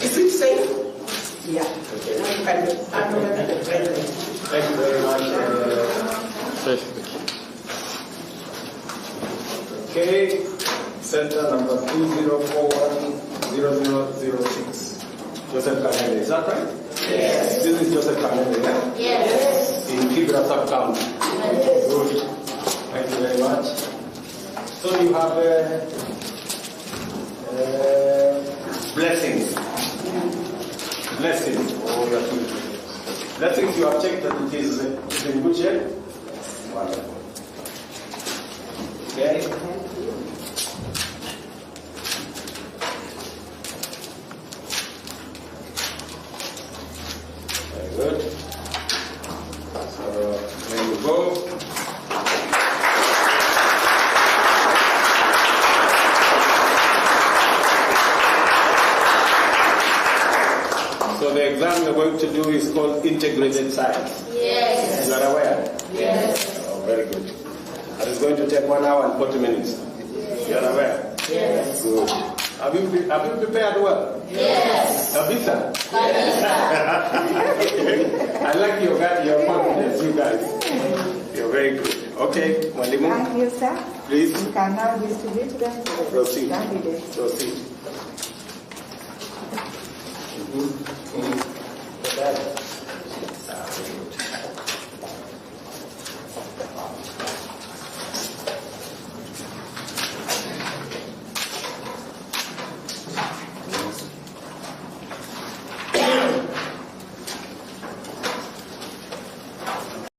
Is it safe? Yeah. Okay. Thank you very much. Okay, center number 20410006. Joseph Kanele, is that right? Yes. This is Joseph Kanele, yeah? Yes. In Kibera sub-county. Yes. Good. Thank you very much. So you have blessings. Blessings. Oh, you are good. Blessings, you have checked that it is in good shape? Wonderful. Okay. Very good. So, there you go. So the exam you're going to do is called integrated science. Yes. You are aware? Yes. Oh, very good. And it's going to take 1 hour and 40 minutes. Yes. You are aware? Yes. Good. Have you prepared well? Yes. Abisa? Kabisa. I like your confidence, you guys. You're very good. Okay, Mwalimu, Thank you, sir. please You can now distribute them to the proceed. candidates. Proceed.